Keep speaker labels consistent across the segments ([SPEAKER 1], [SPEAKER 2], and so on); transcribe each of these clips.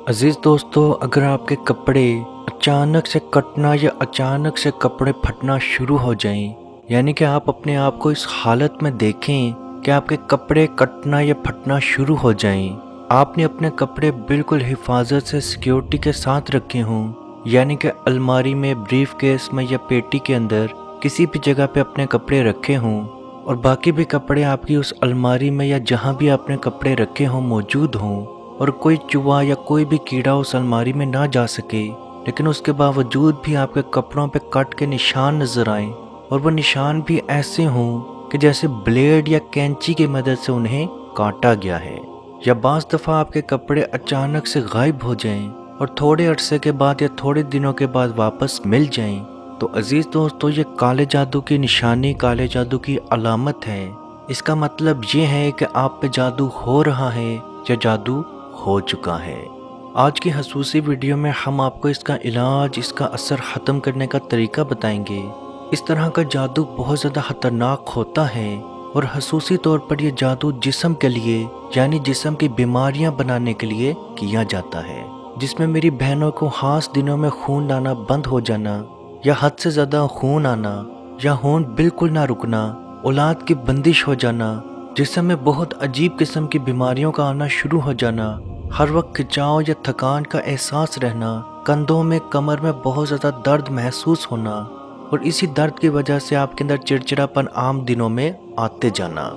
[SPEAKER 1] عزیز دوستو، اگر آپ کے کپڑے اچانک سے کٹنا یا اچانک سے کپڑے پھٹنا شروع ہو جائیں، یعنی کہ آپ اپنے آپ کو اس حالت میں دیکھیں کہ آپ کے کپڑے کٹنا یا پھٹنا شروع ہو جائیں، آپ نے اپنے کپڑے بالکل حفاظت سے سیکیورٹی کے ساتھ رکھے ہوں، یعنی کہ الماری میں، بریف کیس میں یا پیٹی کے اندر کسی بھی جگہ پہ اپنے کپڑے رکھے ہوں، اور باقی بھی کپڑے آپ کی اس الماری میں یا جہاں بھی آپ نے کپڑے رکھے ہوں موجود ہوں، اور کوئی چوہا یا کوئی بھی کیڑا اس الماری میں نہ جا سکے، لیکن اس کے باوجود بھی آپ کے کپڑوں پہ کٹ کے نشان نظر آئیں، اور وہ نشان بھی ایسے ہوں کہ جیسے بلیڈ یا کینچی کی مدد سے انہیں کاٹا گیا ہے، یا بعض دفعہ آپ کے کپڑے اچانک سے غائب ہو جائیں اور تھوڑے عرصے کے بعد یا تھوڑے دنوں کے بعد واپس مل جائیں، تو عزیز دوستو، یہ کالے جادو کی نشانی، کالے جادو کی علامت ہے۔ اس کا مطلب یہ ہے کہ آپ پہ جادو ہو رہا ہے یا جادو ہو چکا ہے۔ آج کی خصوصی ویڈیو میں ہم آپ کو اس کا علاج، اس کا اثر ختم کرنے کا طریقہ بتائیں گے۔ اس طرح کا جادو بہت زیادہ خطرناک ہوتا ہے، اور خصوصی طور پر یہ جادو جسم کے لیے، یعنی جسم کی بیماریاں بنانے کے لیے کیا جاتا ہے، جس میں میری بہنوں کو خاص دنوں میں خون آنا بند ہو جانا، یا حد سے زیادہ خون آنا، یا خون بالکل نہ رکنا، اولاد کی بندش ہو جانا، جسم میں بہت عجیب قسم کی بیماریوں کا آنا شروع ہو جانا، ہر وقت کھچاؤ یا تھکان کا احساس رہنا، کندھوں میں، کمر میں بہت زیادہ درد محسوس ہونا، اور اسی درد کی وجہ سے آپ کے اندر چڑچڑاپن عام دنوں میں آتے جانا۔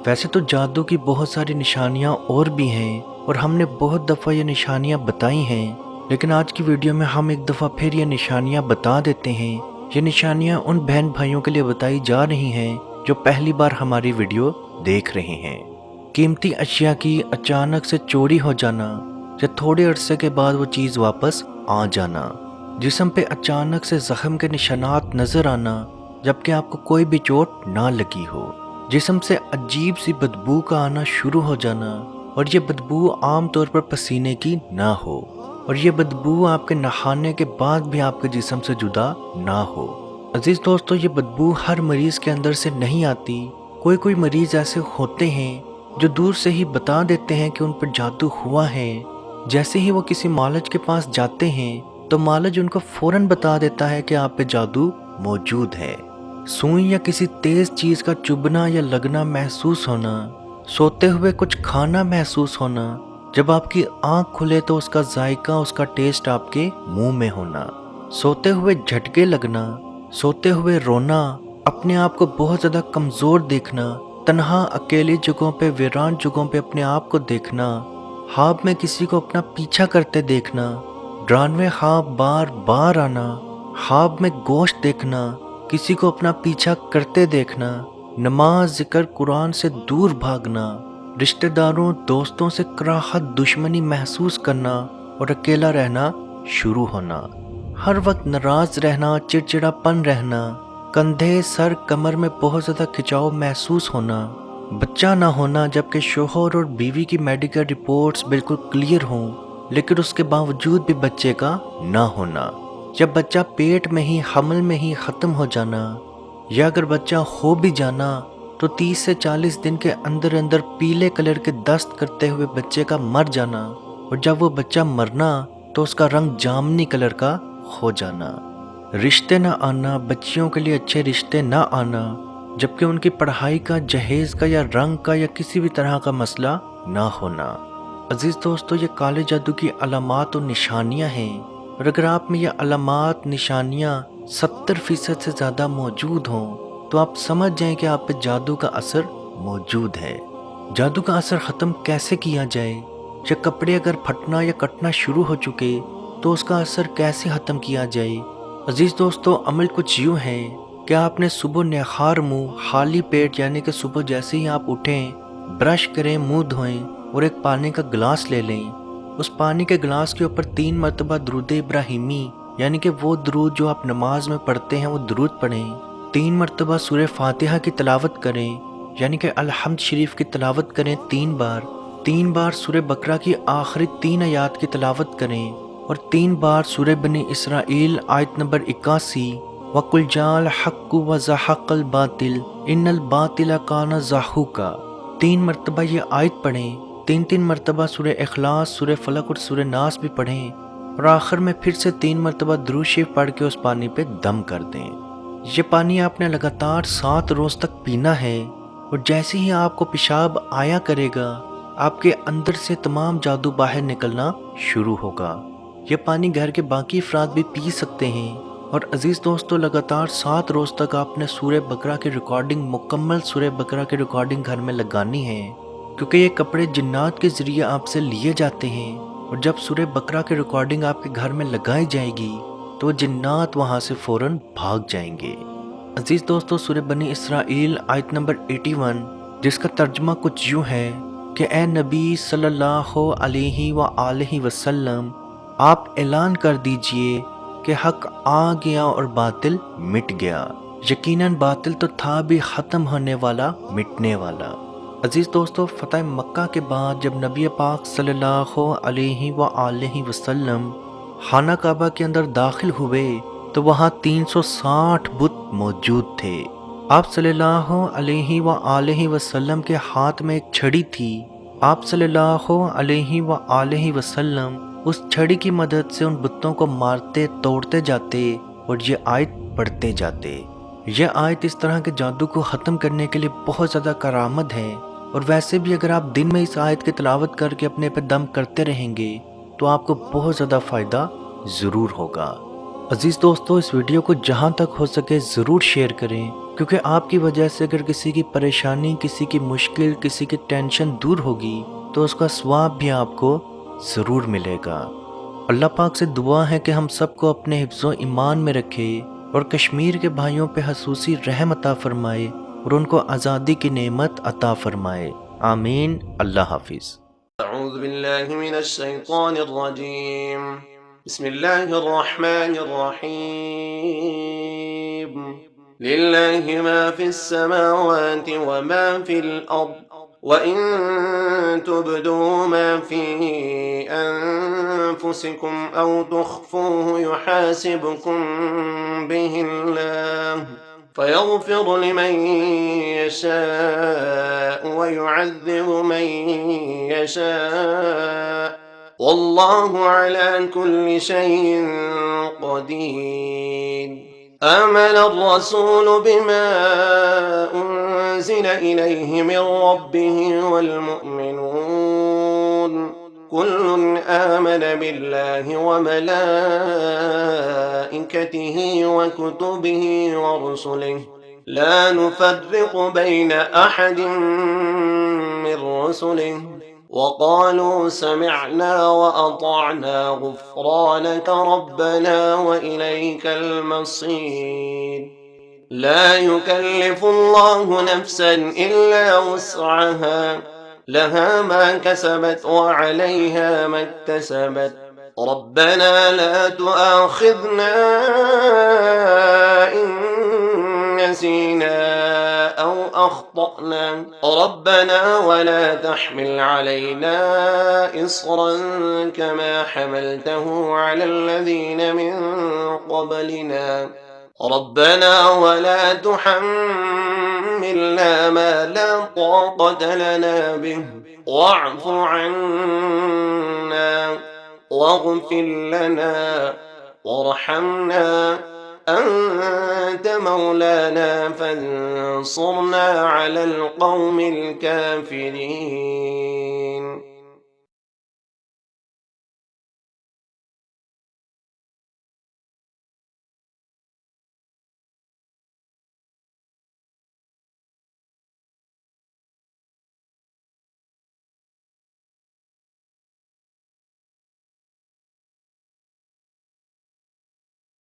[SPEAKER 1] ویسے تو جادو کی بہت ساری نشانیاں اور بھی ہیں، اور ہم نے بہت دفعہ یہ نشانیاں بتائی ہیں، لیکن آج کی ویڈیو میں ہم ایک دفعہ پھر یہ نشانیاں بتا دیتے ہیں۔ یہ نشانیاں ان بہن بھائیوں کے لیے بتائی جا رہی ہیں جو پہلی بار ہماری ویڈیو دیکھ رہے ہیں۔ قیمتی اشیاء کی اچانک سے چوری ہو جانا، یا تھوڑے عرصے کے بعد وہ چیز واپس آ جانا، جسم پہ اچانک سے زخم کے نشانات نظر آنا جبکہ آپ کو کوئی بھی چوٹ نہ لگی ہو، جسم سے عجیب سی بدبو کا آنا شروع ہو جانا، اور یہ بدبو عام طور پر پسینے کی نہ ہو، اور یہ بدبو آپ کے نہانے کے بعد بھی آپ کے جسم سے جدا نہ ہو۔ عزیز دوستو، یہ بدبو ہر مریض کے اندر سے نہیں آتی، کوئی مریض ایسے ہوتے ہیں جو دور سے ہی بتا دیتے ہیں کہ ان پر جادو ہوا ہے۔ جیسے ہی وہ کسی معالج کے پاس جاتے ہیں تو معالج ان کو فوراً بتا دیتا ہے کہ آپ پہ جادو موجود ہے۔ سوئی یا کسی تیز چیز کا چبھنا یا لگنا محسوس ہونا، سوتے ہوئے کچھ کھانا محسوس ہونا، جب آپ کی آنکھ کھلے تو اس کا ذائقہ، اس کا ٹیسٹ آپ کے منہ میں ہونا، سوتے ہوئے جھٹکے لگنا، سوتے ہوئے رونا، اپنے آپ کو بہت زیادہ کمزور دیکھنا، تنہا اکیلی جگہوں پہ، ویران جگہوں پہ اپنے آپ کو دیکھنا، خواب میں کسی کو اپنا پیچھا کرتے دیکھنا، ڈرانوے خواب بار بار آنا، خواب میں گوشت دیکھنا، کسی کو اپنا پیچھا کرتے دیکھنا، نماز، ذکر، قرآن سے دور بھاگنا، رشتہ داروں، دوستوں سے کراہت، دشمنی محسوس کرنا، اور اکیلا رہنا شروع ہونا، ہر وقت ناراض رہنا، چڑچڑاپن رہنا، کندھے، سر، کمر میں بہت زیادہ کھچاؤ محسوس ہونا، بچہ نہ ہونا جبکہ شوہر اور بیوی کی میڈیکل رپورٹس بالکل کلیئر ہوں لیکن اس کے باوجود بھی بچے کا نہ ہونا، یا بچہ پیٹ میں ہی، حمل میں ہی ختم ہو جانا، یا اگر بچہ ہو بھی جانا تو 30 سے 40 دن کے اندر اندر پیلے کلر کے دست کرتے ہوئے بچے کا مر جانا، اور جب وہ بچہ مرنا تو اس کا رنگ جامنی کلر کا ہو جانا، رشتے نہ آنا، بچیوں کے لیے اچھے رشتے نہ آنا جبکہ ان کی پڑھائی کا، جہیز کا یا رنگ کا یا کسی بھی طرح کا مسئلہ نہ ہونا۔ عزیز دوستو، یہ کالے جادو کی علامات و نشانیاں ہیں، اور اگر آپ میں یہ علامات، نشانیاں 70% سے زیادہ موجود ہوں تو آپ سمجھ جائیں کہ آپ پہ جادو کا اثر موجود ہے۔ جادو کا اثر ختم کیسے کیا جائے، یا کپڑے اگر پھٹنا یا کٹنا شروع ہو چکے تو اس کا اثر کیسے ختم کیا جائے؟ عزیز دوستو، عمل کچھ یوں ہے کہ آپ نے صبح نخار منہ، خالی پیٹ، یعنی کہ صبح جیسے ہی آپ اٹھیں، برش کریں، منہ دھوئیں اور ایک پانی کا گلاس لے لیں، اس پانی کے گلاس کے اوپر 3 مرتبہ درود ابراہیمی، یعنی کہ وہ درود جو آپ نماز میں پڑھتے ہیں وہ درود پڑھیں، 3 مرتبہ سورہ فاتحہ کی تلاوت کریں، یعنی کہ الحمد شریف کی تلاوت کریں 3 بار، 3 بار سورہ بقرہ کی آخری 3 آیات کی تلاوت کریں، اور 3 بار سورہ بنی اسرائیل آیت نمبر 81 وَقُلْ جَاءَ الْحَقُّ وَزَهَقَ الْبَاطِلُ إِنَّ الْبَاطِلَ كَانَ زَهُوقًا 3 مرتبہ یہ آیت پڑھیں، تین مرتبہ سورہ اخلاص، سورہ فلق اور سورہ ناس بھی پڑھیں، اور آخر میں پھر سے 3 مرتبہ درود شریف پڑھ کے اس پانی پہ دم کر دیں۔ یہ پانی آپ نے لگاتار 7 روز تک پینا ہے، اور جیسے ہی آپ کو پیشاب آیا کرے گا، آپ کے اندر سے تمام جادو باہر نکلنا شروع ہوگا۔ یہ پانی گھر کے باقی افراد بھی پی سکتے ہیں۔ اور عزیز دوستو، لگاتار 7 روز تک آپ نے سورہ بقرہ کی ریکارڈنگ، مکمل سورہ بقرہ کی ریکارڈنگ گھر میں لگانی ہے، کیونکہ یہ کپڑے جنات کے ذریعے آپ سے لیے جاتے ہیں، اور جب سورہ بقرہ کی ریکارڈنگ آپ کے گھر میں لگائی جائے گی تو جنات وہاں سے فوراً بھاگ جائیں گے۔ عزیز دوستو، سورہ بنی اسرائیل آیت نمبر 81، جس کا ترجمہ کچھ یوں ہے کہ اے نبی صلی اللہ علیہ وآلہ وسلم، آپ اعلان کر دیجئے کہ حق آ گیا اور باطل مٹ گیا۔ یقیناً باطل تو تھا بھی ختم ہونے والا، مٹنے والا۔ عزیز دوستو، فتح مکہ کے بعد جب نبی پاک صلی اللہ علیہ وآلہ وسلم خانہ کعبہ کے اندر داخل ہوئے تو وہاں 360 بت موجود تھے۔ آپ صلی اللہ علیہ وآلہ وسلم کے ہاتھ میں ایک چھڑی تھی۔ آپ صلی اللہ علیہ وآلہ وسلم اس چھڑی کی مدد سے ان بتوں کو مارتے، توڑتے جاتے اور یہ آیت پڑھتے جاتے۔ یہ آیت اس طرح کے جادو کو ختم کرنے کے لیے بہت زیادہ کارآمد ہے، اور ویسے بھی اگر آپ دن میں اس آیت کی تلاوت کر کے اپنے پہ دم کرتے رہیں گے تو آپ کو بہت زیادہ فائدہ ضرور ہوگا۔ عزیز دوستو، اس ویڈیو کو جہاں تک ہو سکے ضرور شیئر کریں، کیونکہ آپ کی وجہ سے اگر کسی کی پریشانی، کسی کی مشکل، کسی کی ٹینشن دور ہوگی تو اس کا ثواب بھی آپ کو ضرور ملے گا۔ اللہ پاک سے دعا ہے کہ ہم سب کو اپنے حفظ و ایمان میں رکھے، اور کشمیر کے بھائیوں پہ خصوصی رحم عطا فرمائے، اور ان کو آزادی کی نعمت عطا فرمائے۔ آمین۔ اللہ حافظ۔
[SPEAKER 2] اعوذ باللہ من الشیطان الرجیم، بسم اللہ الرحمن الرحیم، للہ ما فی السماوات وما فی الارض، وَإِن تُبْدُوا مَا فِي أَنفُسِكُمْ أَوْ تُخْفُوهُ يُحَاسِبْكُم بِهِ اللَّهُ فَيَغْفِرُ لِمَن يَشَاءُ وَيُعَذِّبُ مَن يَشَاءُ وَاللَّهُ عَلَى كُلِّ شَيْءٍ قَدِيرٌ۔ آمن الرسول بما أنزل إليه من ربه والمؤمنون كل آمن بالله وملائكته وكتبه ورسله لا نفرق بين أحد من رسله وقالوا سمعنا وأطعنا غفرانك ربنا وإليك المصير۔ لا يكلف الله نفسا إلا وسعها، لها ما كسبت وعليها ما اكتسبت، ربنا لا تؤاخذنا إن نسينا أو أخطأنا، ربنا ولا تحمل علينا إصرا كما حملته على الذين من قبلنا، ربنا ولا تحملنا ما لا طاقة لنا به، واعف عنا واغفر لنا وارحمنا، أنت مولانا فانصرنا على القوم الكافرين۔